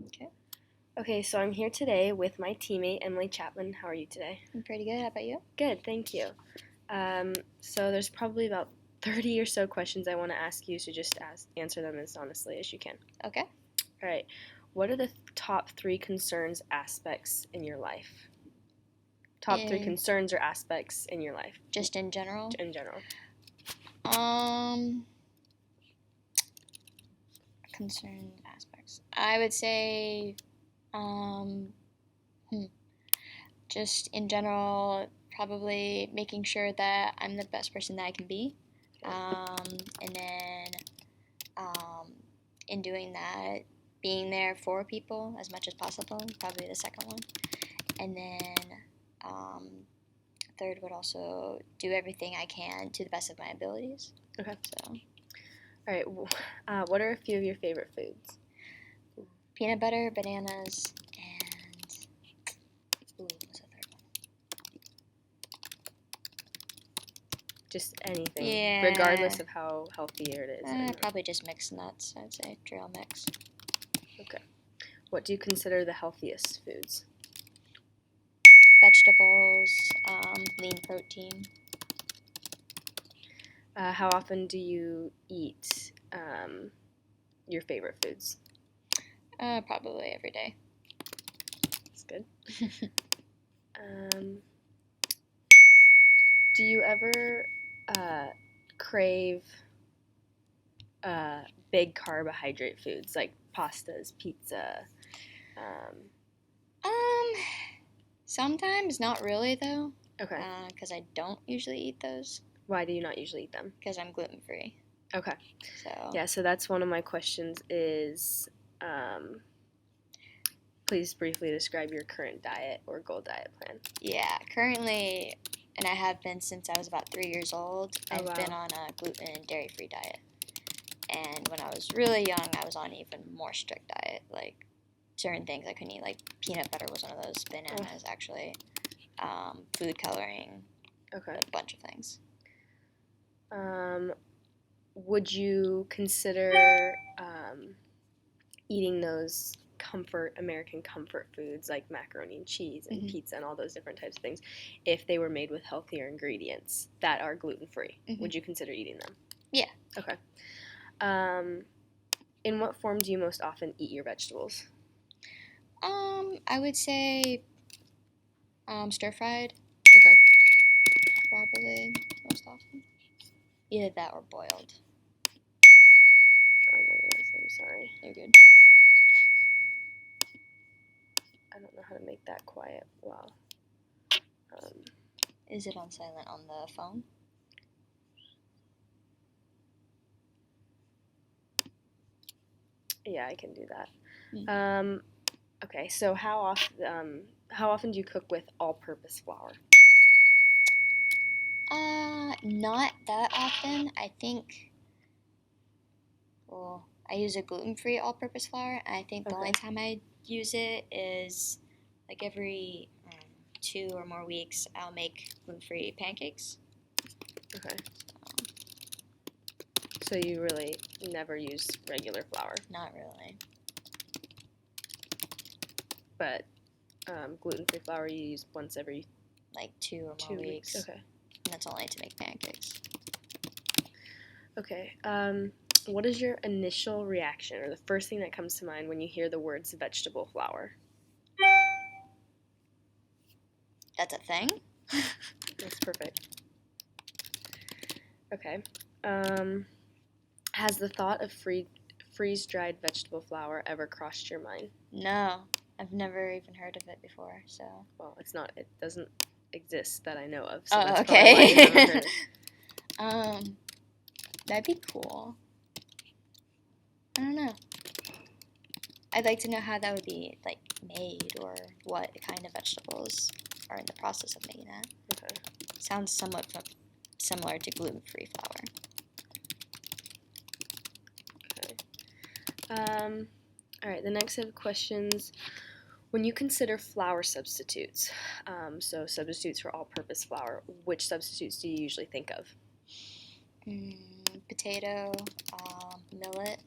Okay. Okay, so I'm here today with my teammate, Emily Chapman. How are you today? I'm pretty good. How about you? Good, thank you. So there's probably about 30 or so questions I want to ask you, so just answer them as honestly as you can. Okay. All right. What are the top three concerns aspects in your life? Top three concerns or aspects in your life? Just in general? In general. Concerned aspects. I would say, just in general, probably making sure that I'm the best person that I can be. And then, in doing that, being there for people as much as possible, probably the second one. And then, third would also do everything I can to the best of my abilities. Okay. So. All right. What are a few of your favorite foods? Peanut butter, bananas, and what's the third one? Just anything, Yeah. regardless of how healthy it is. Probably just mixed nuts. I'd say trail mix. Okay. What do you consider the healthiest foods? Vegetables, lean protein. How often do you eat your favorite foods? Probably every day. That's good. Do you ever crave big carbohydrate foods like pastas, pizza? Sometimes, not really though. Okay. Because I don't usually eat those. Why do you not usually eat them? Because I'm gluten free. Okay. So. Yeah, so that's one of my questions is, please briefly describe your current diet or goal diet plan. Yeah, currently, and I have been since I was about 3 years old, I've been on a gluten and dairy free diet. And when I was really young, I was on an even more strict diet. Like, certain things I couldn't eat, like peanut butter was one of those, bananas actually, food coloring, a bunch of things. Would you consider eating those American comfort foods like macaroni and cheese and pizza and all those different types of things if they were made with healthier ingredients that are gluten-free? Would you consider eating them? Yeah. Okay. In what form do you most often eat your vegetables? I would say stir-fried. Okay. Probably most often. Either that or boiled. Oh my goodness, I'm sorry. You're good. I don't know how to make that quiet. Wow. Is it on silent on the phone? Yeah, I can do that. Okay, so how often do you cook with all-purpose flour? Not that often. I think. Well, I use a gluten-free all-purpose flour, and I think the only time I use it is like every 2 or more weeks. I'll make gluten-free pancakes. Okay. So you really never use regular flour? Not really. But gluten-free flour you use once every... Like 2 or more weeks. Okay. And that's only to make pancakes. Okay. What is your initial reaction or the first thing that comes to mind when you hear the words vegetable flour? That's a thing? That's perfect. Okay. Has the thought of freeze-dried vegetable flour ever crossed your mind? No. I've never even heard of it before, so... Well, it doesn't exist that I know of, so that's okay. probably why you haven't heard it. That'd be cool. I don't know. I'd like to know how that would be, like, made, or what kind of vegetables are in the process of making that. Okay. Sounds somewhat similar to gluten-free flour. Okay. All right, the next set of questions. When you consider flour substitutes, so substitutes for all-purpose flour, which substitutes do you usually think of? Potato, millet.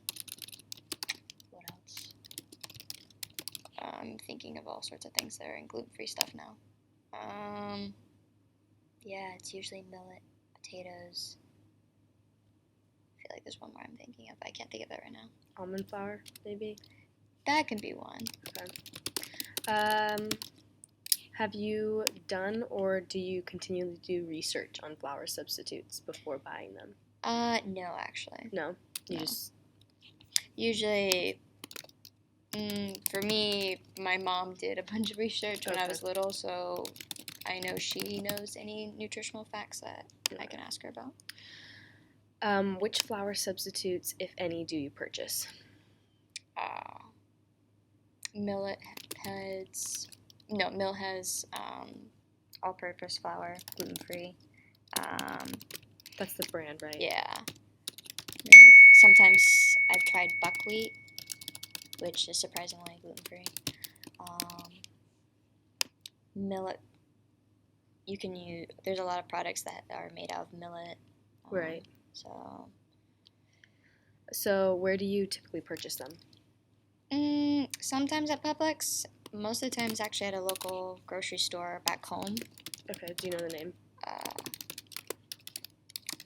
What else? I'm thinking of all sorts of things that are in gluten-free stuff now. Yeah, it's usually millet, potatoes. I feel like there's one more I'm thinking of. I can't think of it right now. Almond flour, maybe? That can be one. Okay. Have you done or do you continually do research on flour substitutes before buying them? No, actually. No? You No. just... Usually, for me, my mom did a bunch of research when I was little, so I know she knows any nutritional facts that I can ask her about. Which flour substitutes, if any, do you purchase? Millet has all-purpose flour, gluten-free. That's the brand, right? Yeah. Sometimes I've tried buckwheat, which is surprisingly gluten-free. Millet, you can use. There's a lot of products that are made out of millet. Right. So where do you typically purchase them? Sometimes at Publix. Most of the times, actually, at a local grocery store back home. Okay. Do you know the name?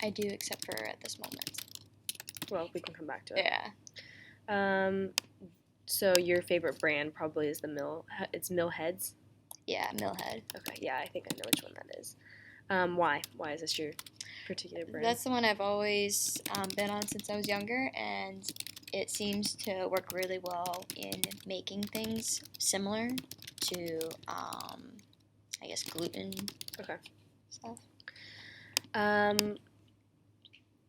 I do, except for at this moment. Well, we can come back to it. Yeah. So your favorite brand probably is it's Millheads? Yeah, Millhead. Okay, yeah, I think I know which one that is. Why? Why is this your particular brand? That's the one I've always been on since I was younger, and it seems to work really well in making things similar to, I guess, gluten stuff.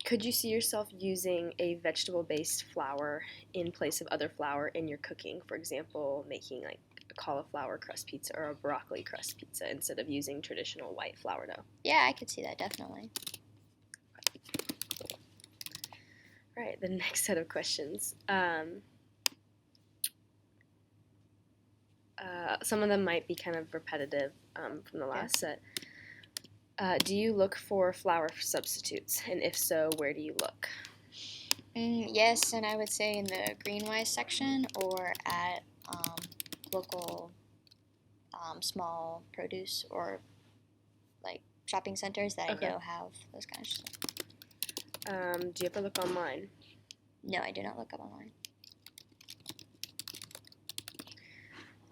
Could you see yourself using a vegetable-based flour in place of other flour in your cooking? For example, making like a cauliflower crust pizza or a broccoli crust pizza instead of using traditional white flour dough? Yeah, I could see that, definitely. All right, the next set of questions. Some of them might be kind of repetitive from the last set. Do you look for flour substitutes? And if so, where do you look? Yes, and I would say in the Greenwise section or at local small produce or like shopping centers that I know have those kind of stuff. Do you ever look online? No, I do not look up online.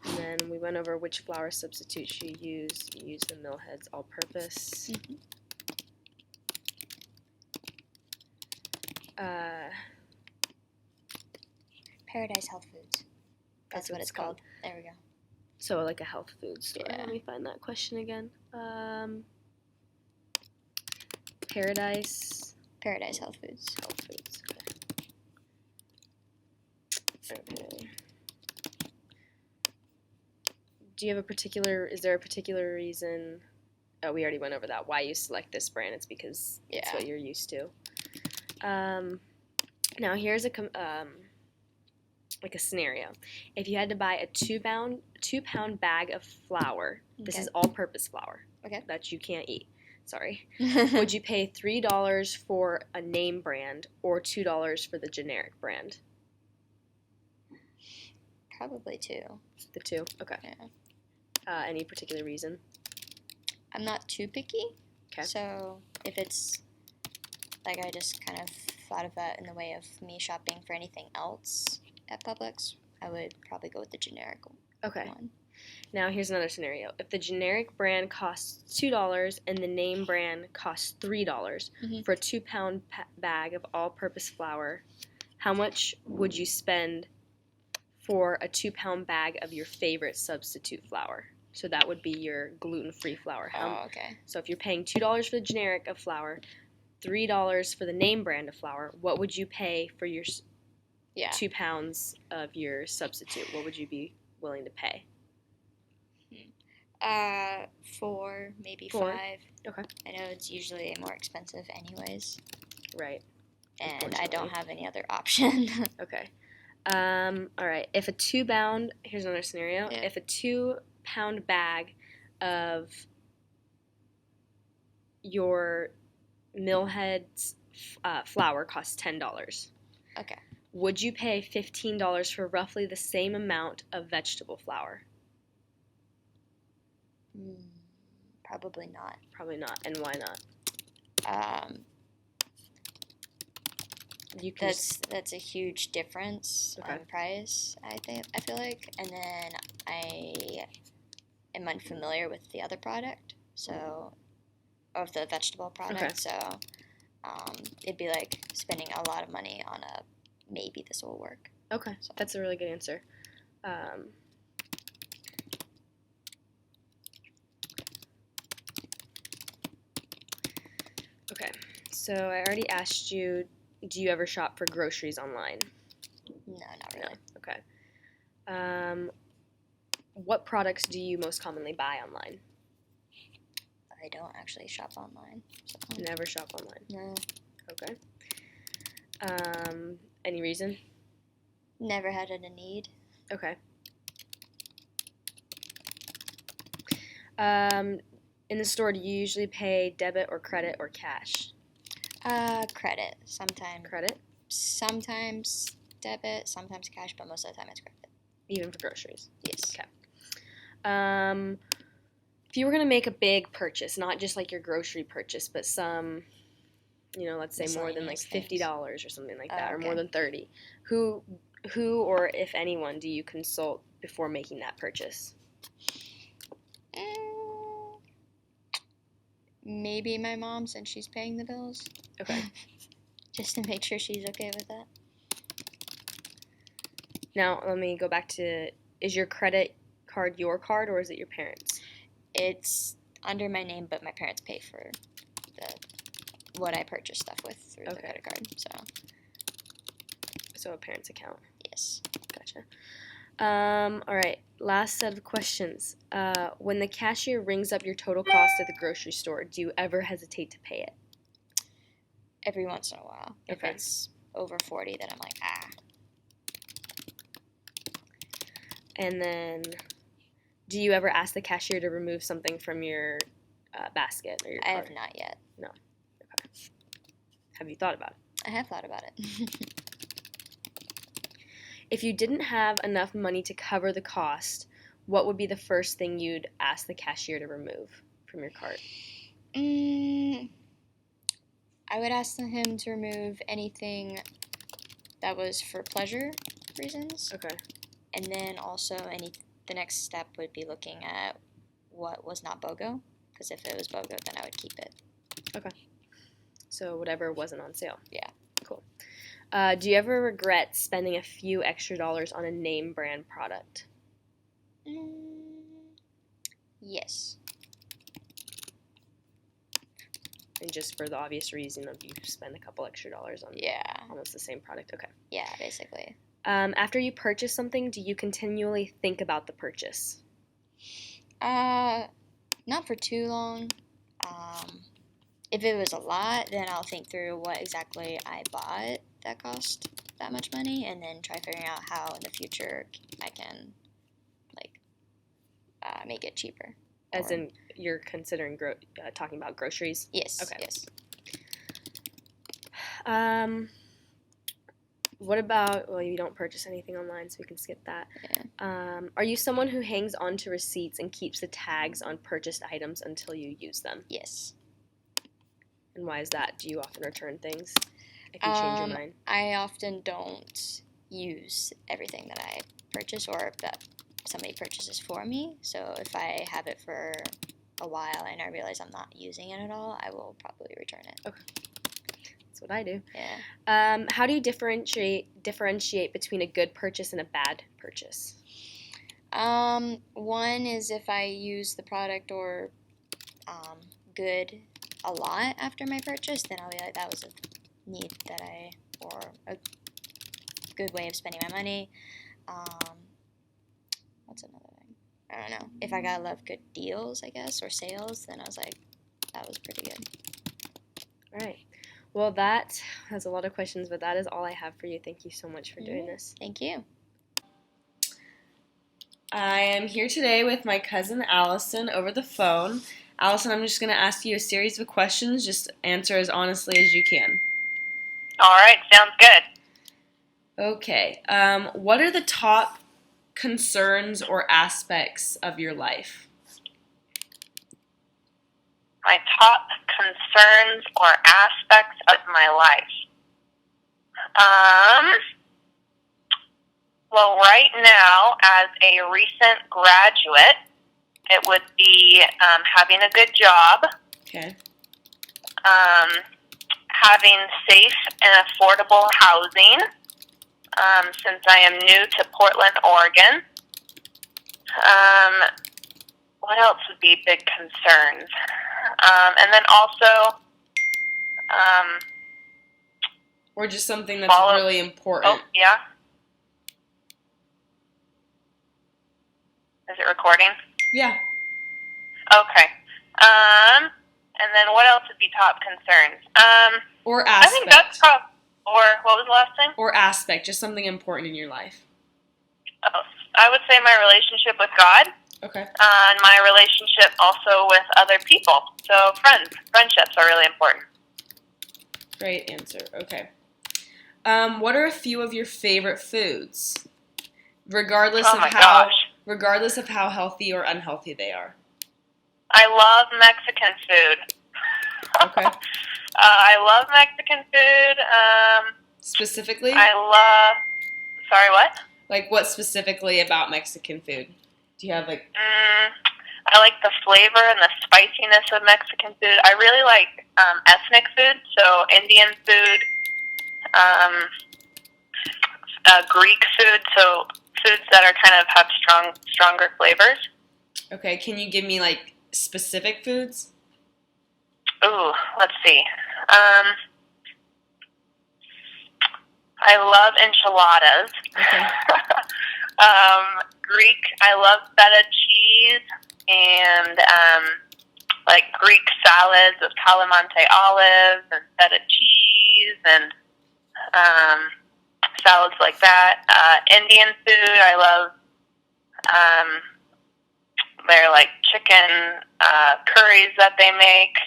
And then we went over which flour substitutes you use. You use the Millheads all-purpose. Mm-hmm. Paradise Health Foods. That's what it's called. There we go. So like a health food store. Yeah. Let me find that question again. Paradise Health Foods. Health Foods. Okay. Do you have is there a particular reason, we already went over that, why you select this brand? It's because it's what you're used to. Now here's a scenario. If you had to buy a 2-pound bag of flour, this is all-purpose flour that you can't eat, sorry, would you pay $3 for a name brand or $2 for the generic brand? Probably 2. The 2? Okay. Yeah. Any particular reason? I'm not too picky. Okay. So if it's like I just kind of thought of that in the way of me shopping for anything else at Publix, I would probably go with the generic one. Now here's another scenario. If the generic brand costs $2 and the name brand costs $3 for a 2-pound bag of all-purpose flour, how much would you spend for a 2-pound bag of your favorite substitute flour? So that would be your gluten-free flour. So if you're paying $2 for the generic of flour, $3 for the name brand of flour, what would you pay for your 2 pounds of your substitute? What would you be willing to pay? 4, maybe 4. 5. Okay. I know it's usually more expensive anyways. Right. And I don't have any other option. Okay. All right. If a 2-pound, here's another scenario. Yeah. If a 2-pound bag of your Millheads flour costs $10. Okay. Would you pay $15 for roughly the same amount of vegetable flour? Probably not. Probably not. And why not? That's a huge difference on price, I feel like. And then I am unfamiliar with the other product, of the vegetable product, so it'd be like spending a lot of money on maybe this will work. Okay, so. That's a really good answer. Okay, so I already asked you, do you ever shop for groceries online? No, not really. No. Okay. What products do you most commonly buy online? I don't actually shop online. So. Never shop online? No. Okay. Any reason? Never had it a need. Okay. In the store, do you usually pay debit or credit or cash? Credit. Sometimes. Credit? Sometimes debit, sometimes cash, but most of the time it's credit. Even for groceries? Yes. Okay. If you were going to make a big purchase, not just like your grocery purchase, but some, let's say more than like $50 or something like that, or more than $30, who or if anyone do you consult before making that purchase? Maybe my mom, since she's paying the bills. Okay. Just to make sure she's okay with that. Now, let me go back to, is your credit card your card or is it your parents'? It's under my name, but my parents pay for what I purchase stuff with through the credit card. So a parent's account. Yes. Gotcha. All right. Last set of questions. When the cashier rings up your total cost at the grocery store, do you ever hesitate to pay it? Every once in a while. Okay. If it's over 40, then I'm like, And then, do you ever ask the cashier to remove something from your basket or your cart? I have not yet. No. Okay. Have you thought about it? I have thought about it. If you didn't have enough money to cover the cost, what would be the first thing you'd ask the cashier to remove from your cart? I would ask him to remove anything that was for pleasure reasons. Okay. And then also the next step would be looking at what was not BOGO, because if it was BOGO, then I would keep it. Okay. So whatever wasn't on sale. Yeah. Cool. Do you ever regret spending a few extra dollars on a name brand product? Yes. And just for the obvious reason of you spend a couple extra dollars on almost the same product. Okay. Yeah, basically. After you purchase something, do you continually think about the purchase? Not for too long. If it was a lot, then I'll think through what exactly I bought that cost that much money, and then try figuring out how in the future I can, make it cheaper. As in, you're considering talking about groceries? Yes. Okay. Yes. What about, well, you don't purchase anything online, so we can skip that. Yeah. Are you someone who hangs on to receipts and keeps the tags on purchased items until you use them? Yes. And why is that? Do you often return things if you change your mind? I often don't use everything that I purchase or that somebody purchases for me. So if I have it for a while and I realize I'm not using it at all, I will probably return it. Okay. That's what I do. Yeah. How do you differentiate between a good purchase and a bad purchase? One is if I use the product or good a lot after my purchase, then I'll be like, that was a need or a good way of spending my money. What's another thing? I don't know. If I gotta love good deals, I guess, or sales, then I was like, that was pretty good. All right. Well, that has a lot of questions, but that is all I have for you. Thank you so much for doing this. Thank you. I am here today with my cousin Allison over the phone. Allison, I'm just going to ask you a series of questions. Just answer as honestly as you can. All right, sounds good. Okay. What are the top concerns or aspects of your life? My top concerns or aspects of my life. Well, right now, as a recent graduate, it would be having a good job. Okay. Having safe and affordable housing, since I am new to Portland, Oregon. What else would be big concerns? And then also, or just something that's really important. Oh, yeah. Is it recording? Yeah. Okay. And then what else would be top concerns? Or aspect. I think that's or what was the last thing? Or aspect, just something important in your life. Oh, I would say my relationship with God. Okay. And my relationship also with other people. So friendships are really important. Great answer. Okay. What are a few of your favorite foods, regardless of how healthy or unhealthy they are? I love Mexican food. Okay. I love Mexican food. Specifically? Sorry, what? Like, what specifically about Mexican food? Do you have, like... I like the flavor and the spiciness of Mexican food. I really like ethnic food, so Indian food, Greek food, so foods that are kind of have stronger flavors. Okay, can you give me, like, specific foods? Ooh, let's see. I love enchiladas. Okay. Greek, I love feta cheese and like Greek salads with calamante olives and feta cheese and salads like that. Indian food, I love their like chicken curries that they make.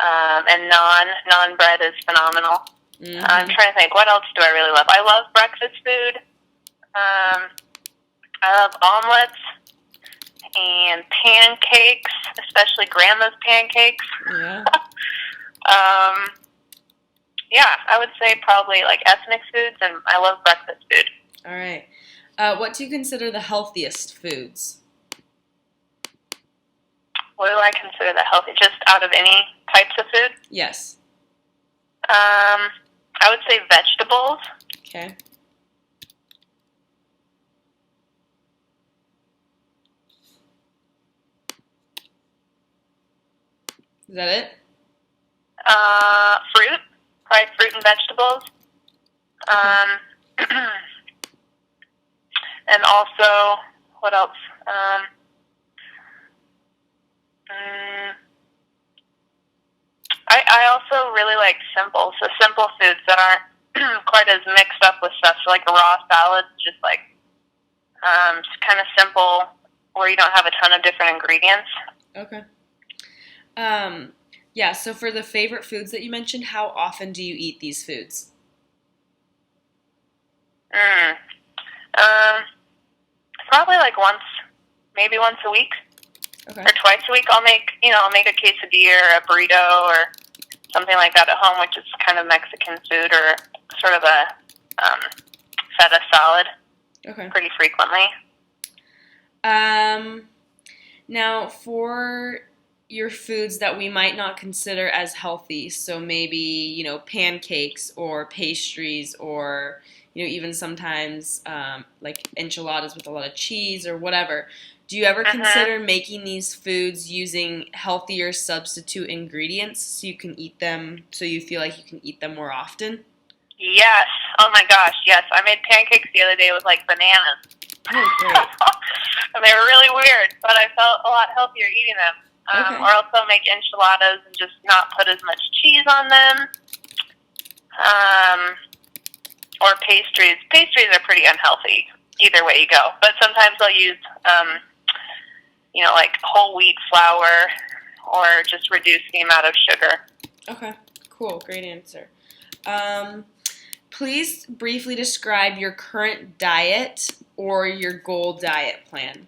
And naan bread is phenomenal. Mm-hmm. I'm trying to think, what else do I really love? I love breakfast food. I love omelets and pancakes, especially grandma's pancakes. Yeah. Yeah, I would say probably like ethnic foods, and I love breakfast food. All right. What do you consider the healthiest foods? What do I consider the healthy? Just out of any types of food? Yes. I would say vegetables. Okay. Is that it? Fruit. Fried fruit and vegetables. And also, what else? I also really like simple foods that aren't quite as mixed up with stuff. So like a raw salad, just like just kind of simple, where you don't have a ton of different ingredients. Okay. Yeah, so for the favorite foods that you mentioned, how often do you eat these foods? Probably like maybe once a week. Okay. Or twice a week. I'll make a quesadilla or a burrito or something like that at home, which is kind of Mexican food, or sort of a feta salad. Okay. Pretty frequently. Now for your foods that we might not consider as healthy, so maybe, pancakes or pastries or, even sometimes like enchiladas with a lot of cheese or whatever. Do you ever consider making these foods using healthier substitute ingredients so you can eat them, so you feel like you can eat them more often? Yes. Oh my gosh, yes. I made pancakes the other day with like bananas. Oh, great. And they were really weird, but I felt a lot healthier eating them. Okay. Or also make enchiladas and just not put as much cheese on them. Or pastries. Pastries are pretty unhealthy either way you go. But sometimes I'll use, like whole wheat flour or just reduce the amount of sugar. Okay, cool. Great answer. please briefly describe your current diet or your goal diet plan.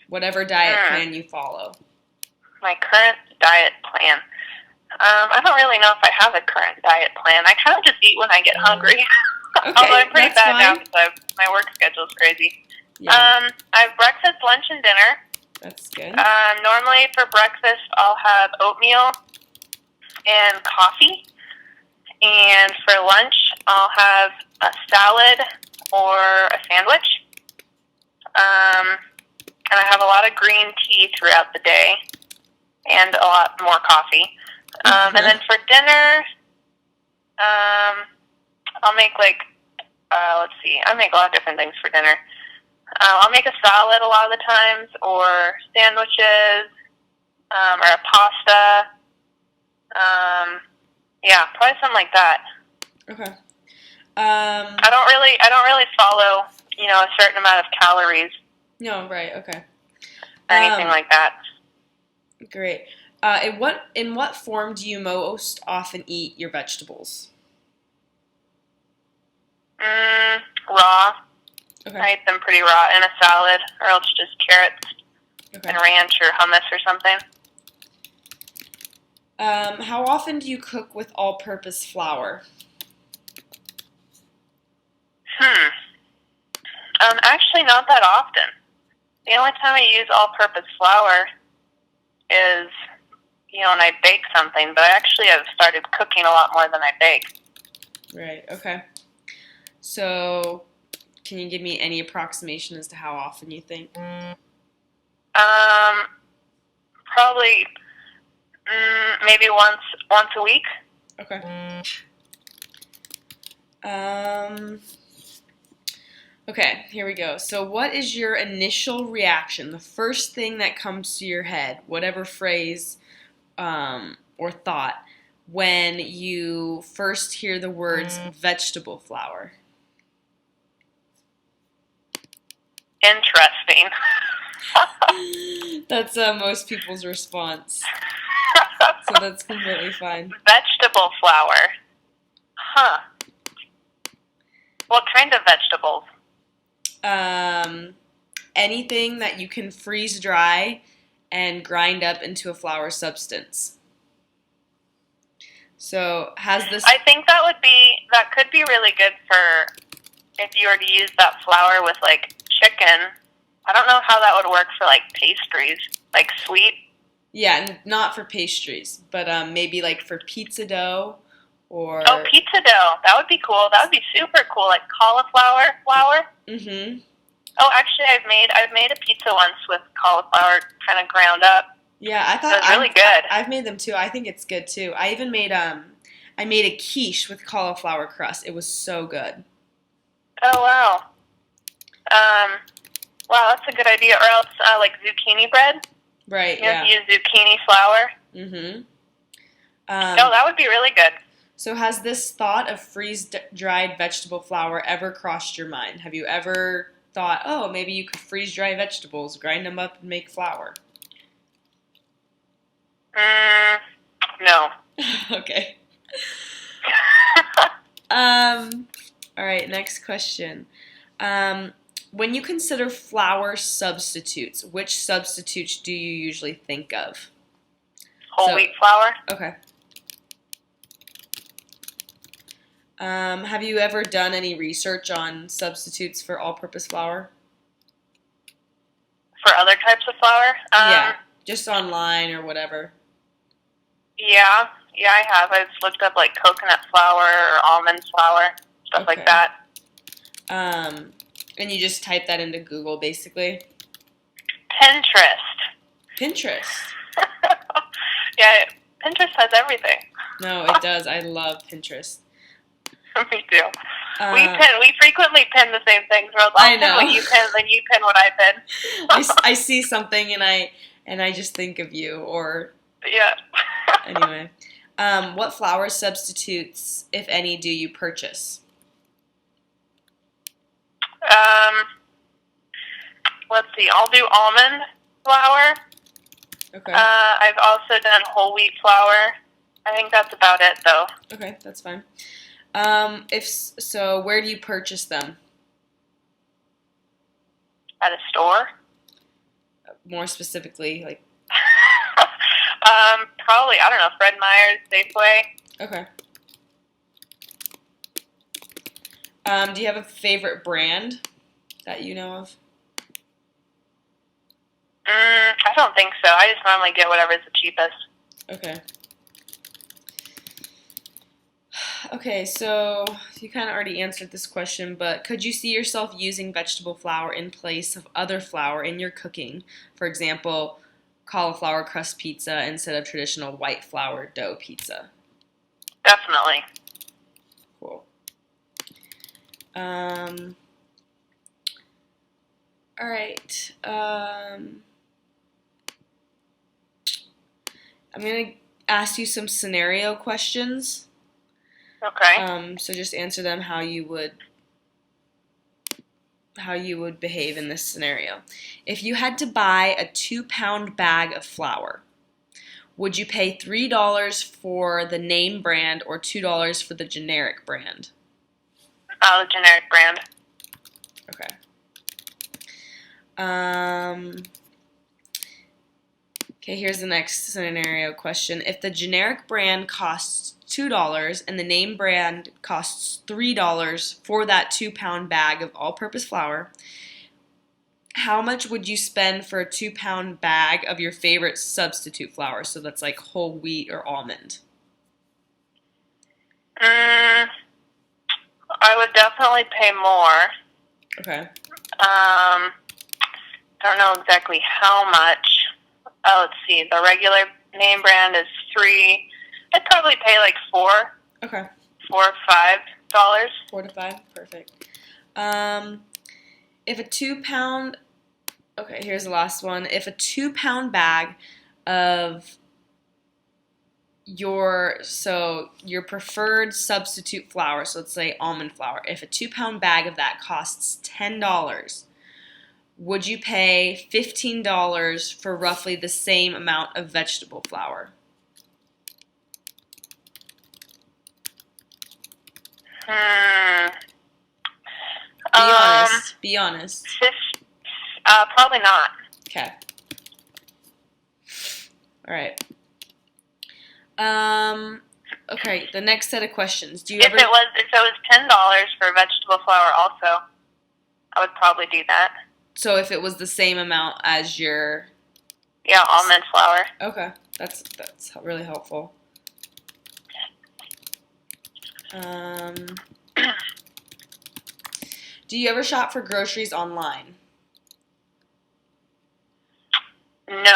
Whatever diet plan you follow. My current diet plan. I don't really know if I have a current diet plan. I kind of just eat when I get hungry. Okay, although I'm pretty bad now fine. because my work schedule is crazy. Yeah, I have breakfast, lunch, and dinner. that's good. Normally for breakfast, I'll have oatmeal and coffee. And for lunch, I'll have a salad or a sandwich. And I have a lot of green tea throughout the day and a lot more coffee. And then for dinner, I'll make let's see, I make a lot of different things for dinner. I'll make a salad a lot of the times, or sandwiches, or a pasta. Yeah, probably something like that. Okay. I don't really follow, a certain amount of calories No, right. Okay. or anything like that. Great. In what form do you most often eat your vegetables? Raw. Okay. I eat them pretty raw in a salad, or else just carrots Okay. and ranch or hummus or something. How often do you cook with all-purpose flour? Actually, not that often. The only time I use all-purpose flour is, when I bake something. But I actually have started cooking a lot more than I bake. Right. Okay. So, can you give me any approximation as to how often you think? Probably maybe once a week. Okay. Okay, here we go. So what is your initial reaction, the first thing that comes to your head, whatever phrase or thought, when you first hear the words vegetable flour? Interesting. That's most people's response. So that's completely fine. Vegetable flour. Huh. What kind of vegetables? Anything that you can freeze dry and grind up into a flour substance. So has this... I think that could be really good for if you were to use that flour with like chicken. I don't know how that would work for like pastries, like sweet. Yeah, not for pastries, but maybe like for pizza dough or... Oh, pizza dough. That would be cool. That would be super cool. Like cauliflower flour. Mm-hmm. Oh, actually, I've made a pizza once with cauliflower kind of ground up. Yeah, I thought it was really good. I've made them too. I think it's good too. I even made I made a quiche with cauliflower crust. It was so good. Oh wow. Wow, that's a good idea. Or else like zucchini bread. Right. You have to use zucchini flour. Mm-hmm. That would be really good. So has this thought of freeze-dried vegetable flour ever crossed your mind? Have you ever thought, oh, maybe you could freeze-dry vegetables, grind them up, and make flour? No. Okay. All right, next question. When you consider flour substitutes, which substitutes do you usually think of? Whole wheat flour. Okay. Have you ever done any research on substitutes for all-purpose flour? For other types of flour? Yeah, just online or whatever. Yeah, I have. I've looked up like coconut flour or almond flour, stuff like that. And you just type that into Google, basically? Pinterest. Yeah, Pinterest has everything. No, it does. I love Pinterest. Me too. We frequently pin the same things. Rose. I'll pin what you pin, then you pin what I pin. I see something and I just think of you. Or yeah. Anyway, what flour substitutes, if any, do you purchase? Let's see. I'll do almond flour. Okay. I've also done whole wheat flour. I think that's about it, though. Okay, that's fine. If so, where do you purchase them? At a store? More specifically, like. Probably, I don't know, Fred Meyer's, Safeway. Okay. Do you have a favorite brand that you know of? I don't think so. I just normally get whatever's the cheapest. Okay. Okay, so you kind of already answered this question, but could you see yourself using vegetable flour in place of other flour in your cooking? For example, cauliflower crust pizza instead of traditional white flour dough pizza. Definitely. Cool. All right. I'm going to ask you some scenario questions. Okay. So just answer them how you would behave in this scenario. If you had to buy a 2-pound bag of flour, would you pay $3 for the name brand or $2 for the generic brand? The generic brand. Okay. Okay, here's the next scenario question. If the generic brand costs $2 and the name brand costs $3 for that 2-pound bag of all-purpose flour, how much would you spend for a 2-pound bag of your favorite substitute flour? So that's like whole wheat or almond. I would definitely pay more. Okay. Don't know exactly how much. Let's see. The regular name brand is $3. I'd probably pay like $4. Okay. $4 or $5. 4 to 5, perfect. If a 2-pound, okay, here's the last one. If a 2-pound bag of your preferred substitute flour, so let's say almond flour, if a 2-pound bag of that costs $10, would you pay $15 for roughly the same amount of vegetable flour? Be honest. Probably not. Okay. All right. Okay, the next set of questions. If it was $10 for vegetable flour also, I would probably do that. So if it was the same amount as your... Yeah, almond flour. Okay, that's really helpful. Do you ever shop for groceries online? No. Okay.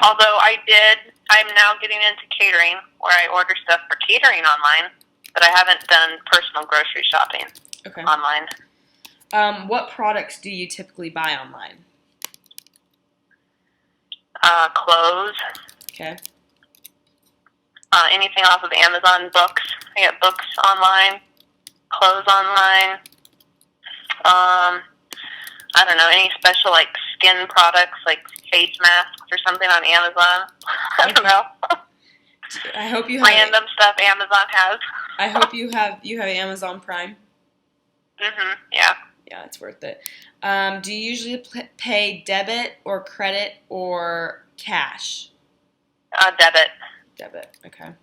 Although I'm now getting into catering, where I order stuff for catering online, but I haven't done personal grocery shopping online. What products do you typically buy online? Clothes. Okay. Anything off of Amazon, books. I get books online, clothes online. I don't know, any special like skin products, like face masks or something on Amazon. I don't know. I hope you have random stuff Amazon has. I hope you have Amazon Prime. Yeah. Yeah, it's worth it. Do you usually pay debit or credit or cash? Debit. Debit. Okay.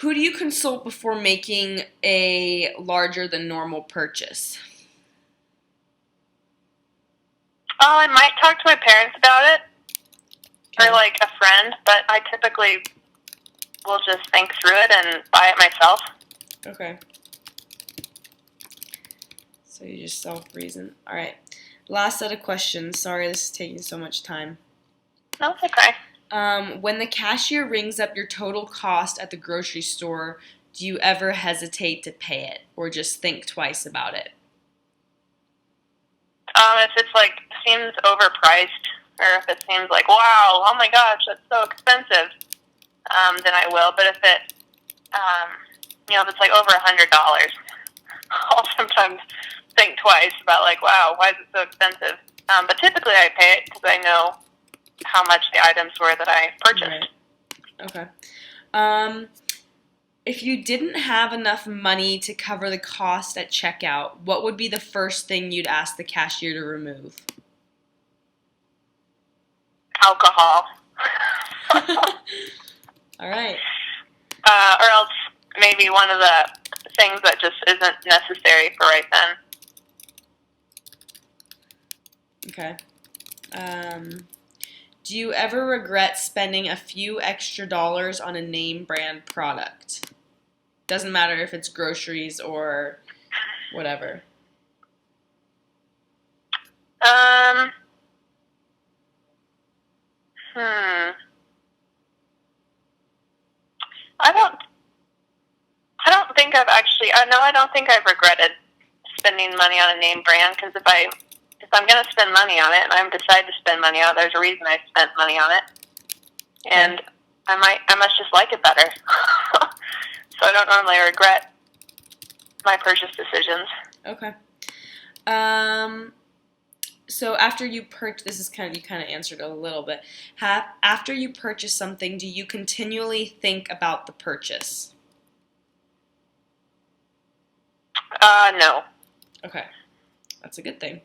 Who do you consult before making a larger than normal purchase? I might talk to my parents about it, or like a friend, but I typically will just think through it and buy it myself. Okay. So you just self-reason. All right. Last set of questions. Sorry this is taking so much time. No, it's okay. When the cashier rings up your total cost at the grocery store, do you ever hesitate to pay it or just think twice about it? If it's like seems overpriced, or if it seems like, wow, oh my gosh, that's so expensive, then I will. But if it, if it's like over $100, I'll sometimes think twice about like, wow, why is it so expensive? But typically I pay it because I know how much the items were that I purchased. Right. Okay. If you didn't have enough money to cover the cost at checkout, what would be the first thing you'd ask the cashier to remove? Alcohol. All right. Or else maybe one of the things that just isn't necessary for right then. Okay. Do you ever regret spending a few extra dollars on a name brand product? Doesn't matter if it's groceries or whatever. I don't think I've actually. No, I don't think I've regretted spending money on a name brand, because if I'm going to spend money on it and I'm decided to spend money on it, there's a reason I spent money on it, and I must just like it better. So I don't normally regret my purchase decisions. Okay. So after you purchase, this is you kind of answered a little bit. After you purchase something, do you continually think about the purchase? No. Okay, that's a good thing.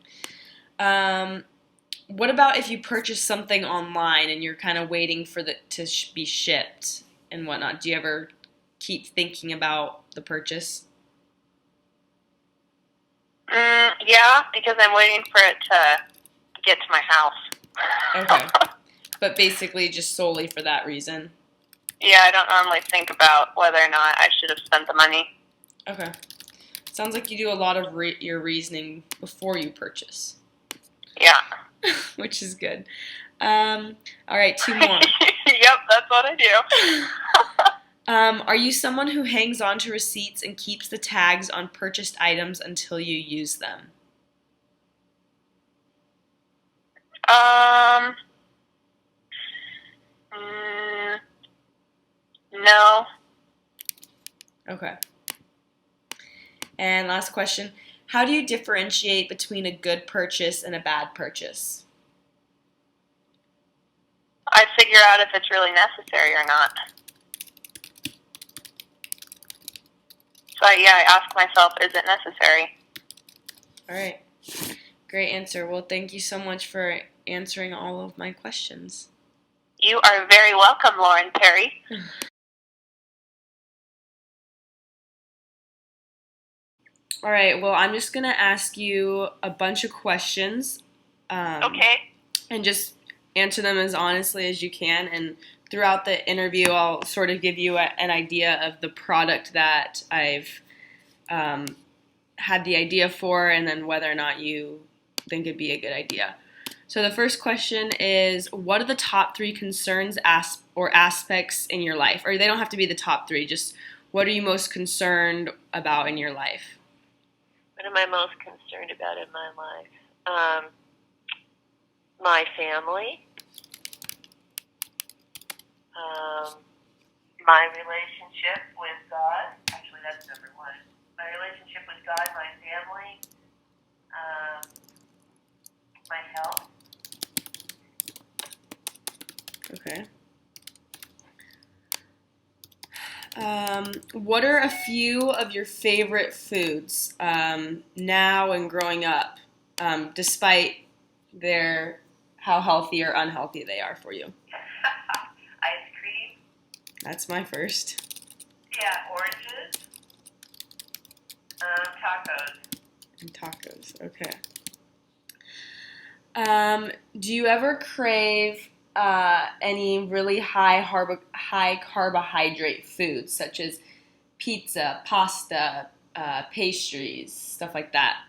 What about if you purchase something online and you're kind of waiting for it to be shipped and whatnot? Do you ever keep thinking about the purchase? Yeah, because I'm waiting for it to get to my house. Okay. But basically just solely for that reason? Yeah, I don't normally think about whether or not I should have spent the money. Okay. Sounds like you do a lot of your reasoning before you purchase. Yeah. Which is good. All right, 2 more. Yep, that's what I do. Are you someone who hangs on to receipts and keeps the tags on purchased items until you use them? No. Okay. And last question. How do you differentiate between a good purchase and a bad purchase? I figure out if it's really necessary or not. So, yeah, I ask myself, is it necessary? All right. Great answer. Well, thank you so much for answering all of my questions. You are very welcome, Lauren Perry. All right. Well, I'm just going to ask you a bunch of questions. Okay. And just answer them as honestly as you can. And throughout the interview, I'll sort of give you an idea of the product that I've had the idea for, and then whether or not you think it'd be a good idea. So the first question is, what are the top 3 concerns or aspects in your life? Or they don't have to be the top 3, just what are you most concerned about in your life? What am I most concerned about in my life? My family. My relationship with God. Actually, that's number 1. My relationship with God, my family, my health. Okay. What are a few of your favorite foods now and growing up, despite how healthy or unhealthy they are for you? Ice cream. That's my first. Yeah, oranges. Tacos. And tacos, okay. Do you ever crave any really high carbohydrate foods, such as pizza, pasta, pastries, stuff like that?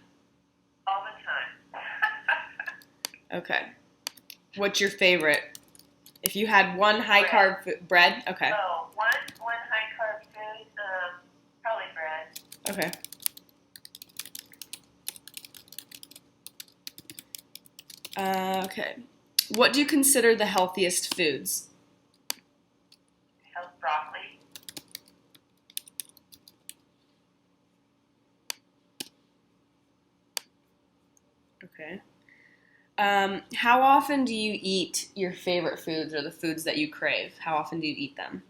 All the time. Okay. What's your favorite? If you had one high carb bread, okay. Oh, one high carb food, probably bread. Okay. Okay. What do you consider the healthiest foods? Broccoli. Okay. How often do you eat your favorite foods or the foods that you crave? How often do you eat them?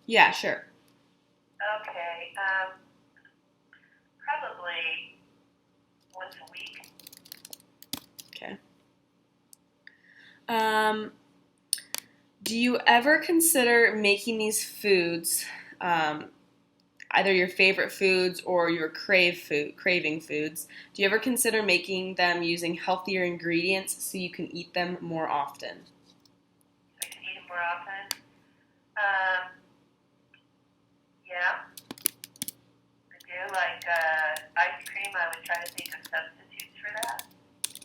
Yeah, sure. Okay. Probably once a week. Okay. Do you ever consider making these foods, either your favorite foods or your craving foods? Do you ever consider making them using healthier ingredients so you can eat them more often? I can eat them more often. Yeah, I do. Like ice cream, I would try to think of substitutes for that.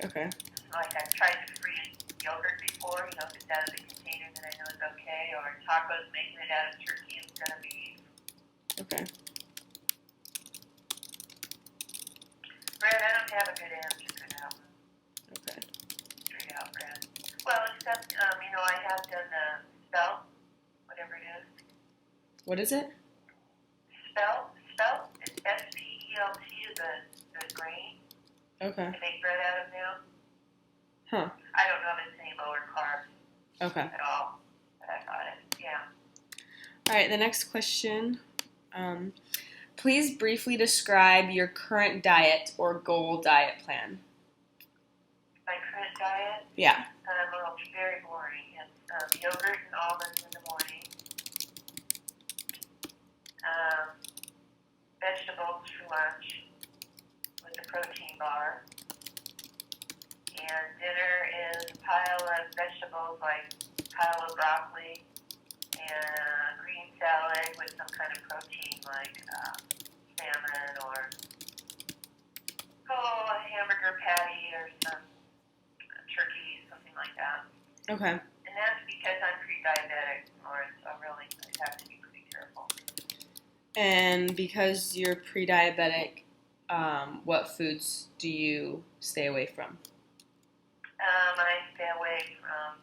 Okay. Like I've tried to freeze yogurt before, if it's out of the container that I know is okay, or tacos, making it out of turkey instead of beef. Okay. Bread, I don't have a good answer for that one. Okay. Straight out bread. Well, except, I have done spelt, whatever it is. What is it? Spelt, it's SPELT is the grain. Okay. I make bread out of now. Huh. I don't know if it's any lower carbs Okay. at all, but I got it. Yeah. All right, the next question. Please briefly describe your current diet or goal diet plan. My current diet, Yeah. well, it's very boring. It's yogurt and almonds in the morning. Vegetables for lunch with a protein bar. And dinner is a pile of vegetables, like a pile of broccoli and green salad with some kind of protein, like salmon or a hamburger patty or some turkey, something like that. Okay. And that's because I'm pre-diabetic, or so really I have to be pretty careful. And because you're pre-diabetic, what foods do you stay away from? I stay away from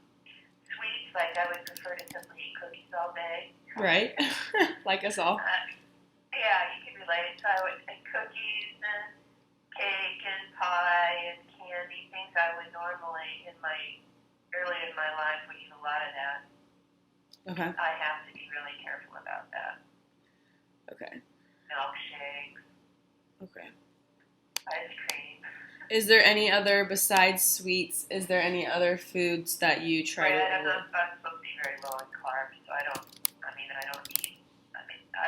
sweets, like I would prefer to simply eat cookies all day. Right. Like us all. Yeah, you can relate it. So I would eat cookies and cake and pie and candy, things I would normally early in my life would eat a lot of that. Okay. I have to be really careful about that. Okay. Milkshakes, Okay. ice cream. Is there any other, besides sweets, is there any other foods that you try Bread, to I'm avoid? supposed to be very low in carbs, so I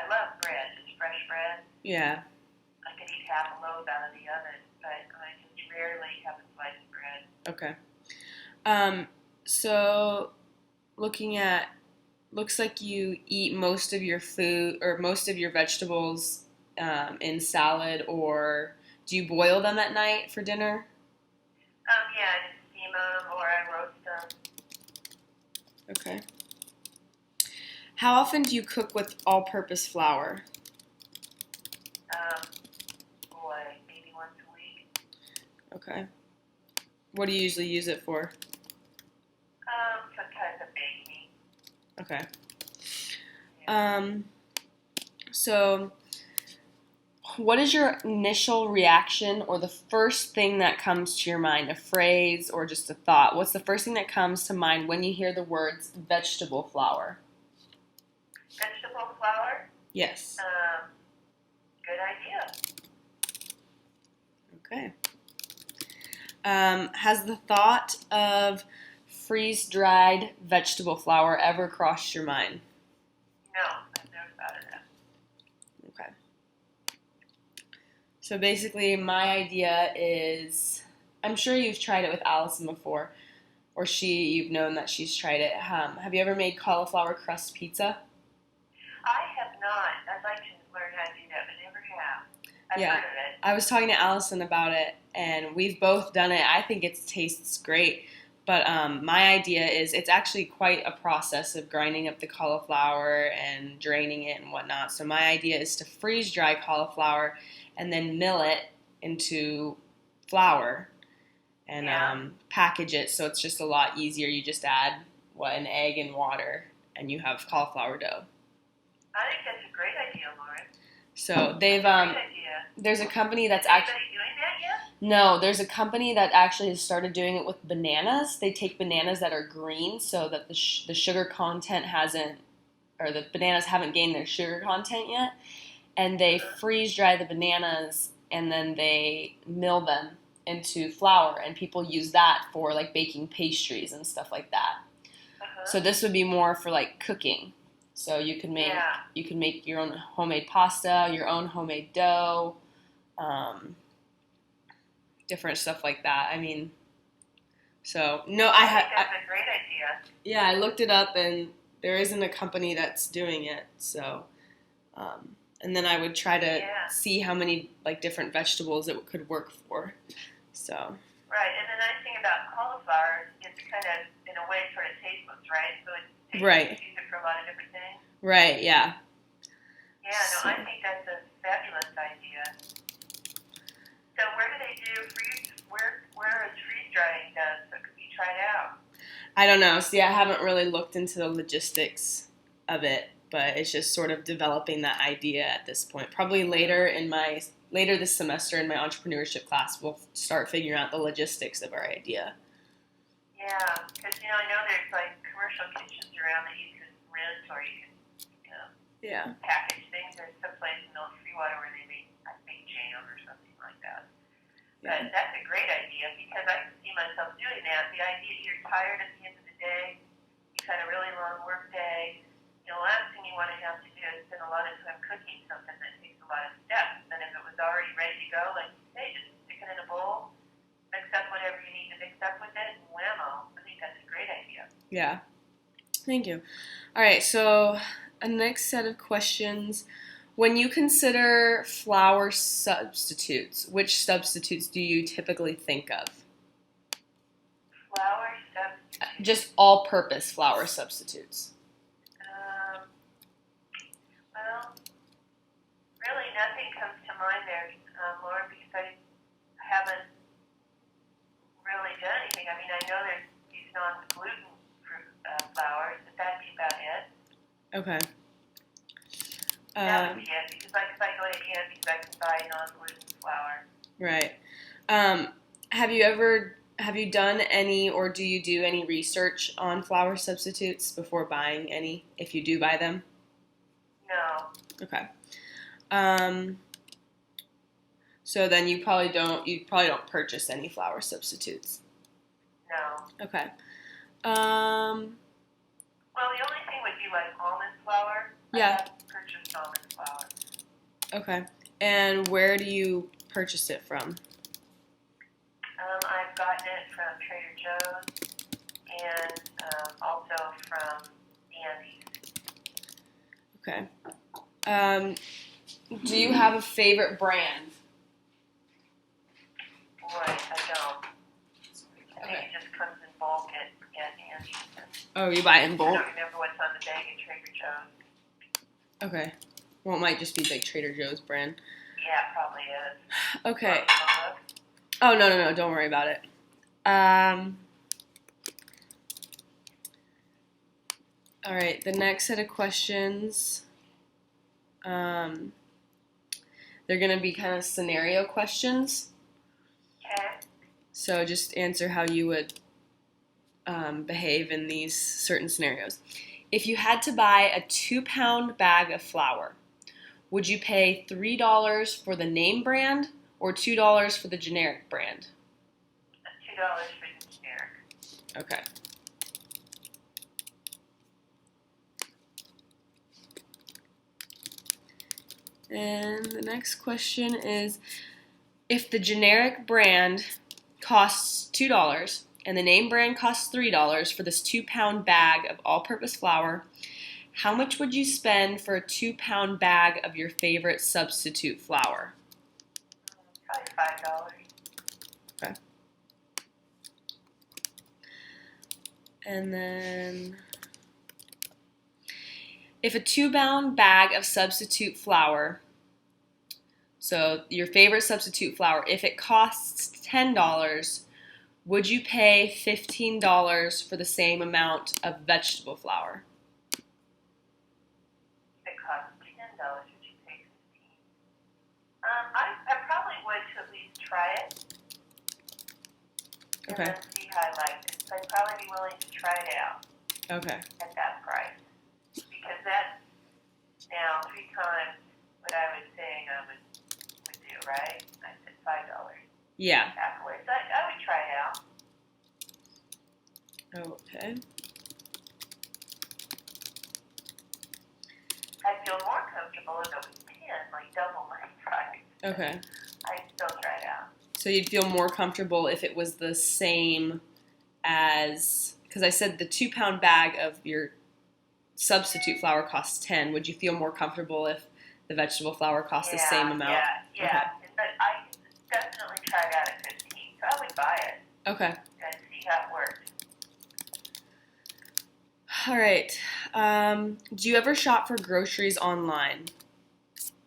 love bread, just fresh bread. Yeah. I could eat half a loaf out of the oven, but I just rarely have a slice of bread. Okay. So looks like you eat most of your food or most of your vegetables in salad, or do you boil them at night for dinner? Yeah, I just steam them or I roast them. Okay. How often do you cook with all-purpose flour? Maybe once a week. Okay. What do you usually use it for? Sometimes a baking. Okay. Yeah. So what is your initial reaction or the first thing that comes to your mind, a phrase or just a thought? What's the first thing that comes to mind when you hear the words vegetable flour? Vegetable flour? Yes. Good idea. Okay. Has the thought of freeze-dried vegetable flour ever crossed your mind? No, I've never thought of that. Okay. So basically, my idea is, I'm sure you've tried it with Allison before, or you've known that she's tried it. Have you ever made cauliflower crust pizza? I have not. I'd like to learn how to do that, but never have. I've Yeah. heard of it. I was talking to Allison about it, and we've both done it. I think it tastes great, but my idea is it's actually quite a process of grinding up the cauliflower and draining it and whatnot. So my idea is to freeze dry cauliflower and then mill it into flour and package it so it's just a lot easier. You just add an egg and water, and you have cauliflower dough. I think that's a great idea, Lauren. So they've Great idea. there's a company that's Is actually anybody doing that yet? no, there's a company that actually has started doing it with bananas. They take bananas that are green so that the sugar content or the bananas haven't gained their sugar content yet, and they freeze dry the bananas and then they mill them into flour, and people use that for like baking pastries and stuff like that. So this would be more for like cooking. So you can make your own homemade pasta, your own homemade dough, different stuff like that. I mean, so no, I think that's a great idea. Yeah, I looked it up, and there isn't a company that's doing it. So, and then I would try to see how many like different vegetables it could work for. So. Right, and the nice thing about cauliflower is it's kind of, in a way, sort of tasteless, right? So it's right. You use it for a lot of different things. Right. Yeah. Yeah. No, I think that's a fabulous idea. So where do they do freeze? Where is freeze drying done? So could you try it out? I don't know. See, I haven't really looked into the logistics of it, but it's just sort of developing that idea at this point. Probably later this semester in my entrepreneurship class, we'll start figuring out the logistics of our idea. Yeah, because I know there's like commercial kitchens around that you can rent, or you can package things. There's some place in North Freewater where they make, I think, jam or something like that. But that's a great idea, because I can see myself doing that. The idea you're tired at the end of the day, you've had a really long work day. The last thing you want to have to do is spend a lot of time cooking something that takes a lot of steps. And if it was already ready to go, like you say, just stick it in a bowl, mix up whatever you need to mix up with it, and whammo. I think that's a great idea. Yeah. Thank you. All right, so a next set of questions. When you consider flour substitutes, which substitutes do you typically think of? Flour substitutes? Just all-purpose flour substitutes. Well, really nothing comes to mind there, Lauren, because I haven't really done anything. I mean, I know there's these non-gluten flours, but that'd be about it. Okay. That would be it, because like if I go to Andy's, I can buy non-gluten flour. Right. Have you done any, or do you do any research on flour substitutes before buying any, if you do buy them? No. Okay. So then you probably don't purchase any flour substitutes. No. Okay. Well, the only thing would be like almond flour. Yeah. I have purchased almond flour. Okay. And where do you purchase it from? I've gotten it from Trader Joe's and also from Andy's. Okay. Do you have a favorite brand? Boy, I don't. I think Okay. it just comes in bulk at Andy's. Oh, you buy it in I bulk? don't remember what's on the bag at Trader Joe's. Okay. Well, it might just be like Trader Joe's brand. Yeah, it probably is. Okay. Look. Oh, no, don't worry about it. All right, the next set of questions, they're going to be kind of scenario questions. Okay. So just answer how you would behave in these certain scenarios. If you had to buy a 2-pound bag of flour, would you pay $3 for the name brand or $2 for the generic brand? $2 for the generic. Okay. And the next question is, if the generic brand costs $2 and the name brand costs $3 for this 2-pound bag of all-purpose flour, how much would you spend for a 2-pound bag of your favorite substitute flour? Probably $5. Okay. And then, if a 2-pound bag of substitute flour, so your favorite substitute flour, if it costs $10, would you pay $15 for the same amount of vegetable flour? If it costs $10, would you pay $15? I probably would to at least try it. And Okay. then see how I like it. So I'd probably be willing to try it out Okay. at that price. Because that now 3 times what I was saying I would do, right? I said $5 Yeah. afterwards. I would try it out. Okay. I'd feel more comfortable if it was 10, like double my price. Okay. I'd still try it out. So you'd feel more comfortable if it was the same as, because I said the 2-pound bag of your substitute flour costs 10. Would you feel more comfortable if the vegetable flour costs the same amount? Yeah. Okay. But I definitely tried it out at 15, so I would buy it Okay. and see how it works. All right. Do you ever shop for groceries online?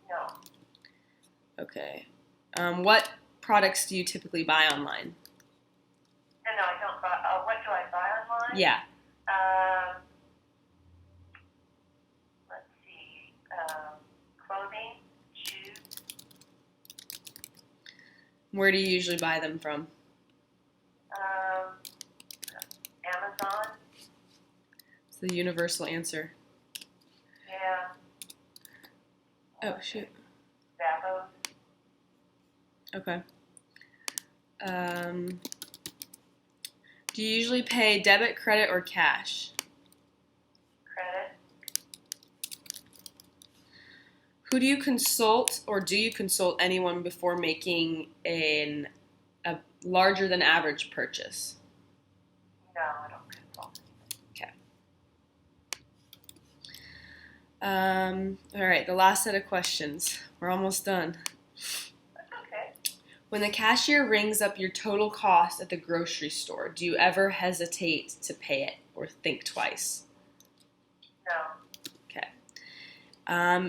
No. Okay. What products do you typically buy online? No, I don't buy. What do I buy online? Yeah. Let's see. Clothing, shoes. Where do you usually buy them from? Amazon. It's the universal answer. Yeah. Oh, shoot. Zappos. Okay. Do you usually pay debit, credit, or cash? Credit. Who do you consult, or do you consult anyone before making a larger than average purchase? No, I don't consult. Okay. All right, the last set of questions. We're almost done. That's okay. When the cashier rings up your total cost at the grocery store, do you ever hesitate to pay it or think twice? No. Okay.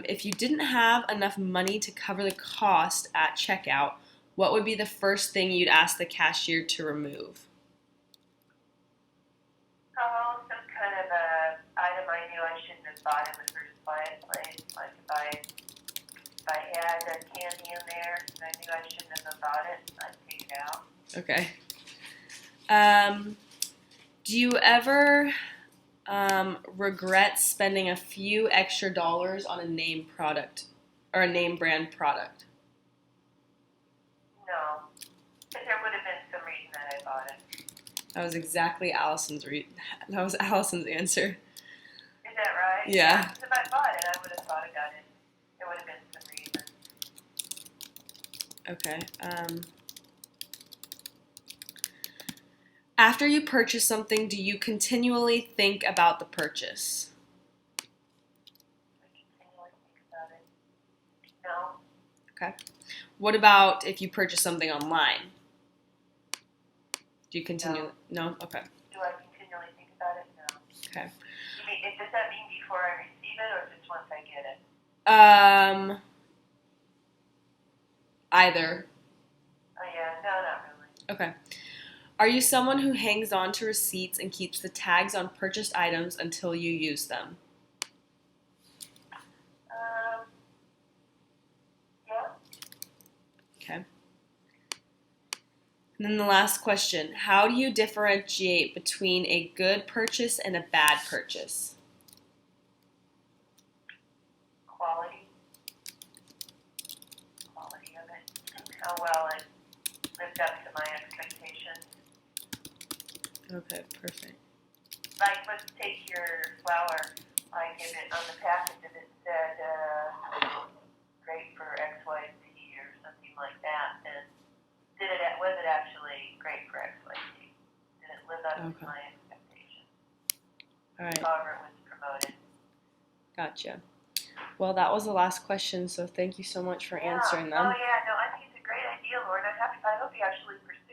If you didn't have enough money to cover the cost at checkout, what would be the first thing you'd ask the cashier to remove? Oh, some kind of a item I knew I shouldn't have bought in the first place. Like if I had a candy in there and I knew I shouldn't have bought it, I'd take it out. Okay. Do you ever regret spending a few extra dollars on a name product or a name brand product? No. But there would have been some reason that I bought it. That was exactly Allison's answer. Is that right? Yeah. Because if I bought it, I would have thought about it. There would have been some reason. Okay. After you purchase something, do you continually think about the purchase? I continually think about it. No. Okay. What about if you purchase something online? Do you continue? No? Okay. Do I continually think about it? No. Okay. You mean, does that mean before I receive it or just once I get it? Either. Oh, yeah. No, not really. Okay. Are you someone who hangs on to receipts and keeps the tags on purchased items until you use them? Yeah. Okay. And then the last question. How do you differentiate between a good purchase and a bad purchase? Quality of it. How well it lived up to my expectations. Okay, perfect. Like, let's take your flour. Like, if it on the package, if it said great for X, Y, and Z or something like that, then was it actually great for X, Y, and Z? Did it live up to my expectations? All right. However, it was promoted. Gotcha. Well, that was the last question, so thank you so much for answering them. Oh, yeah. No, I think it's a great idea, Lauren. I hope you actually pursue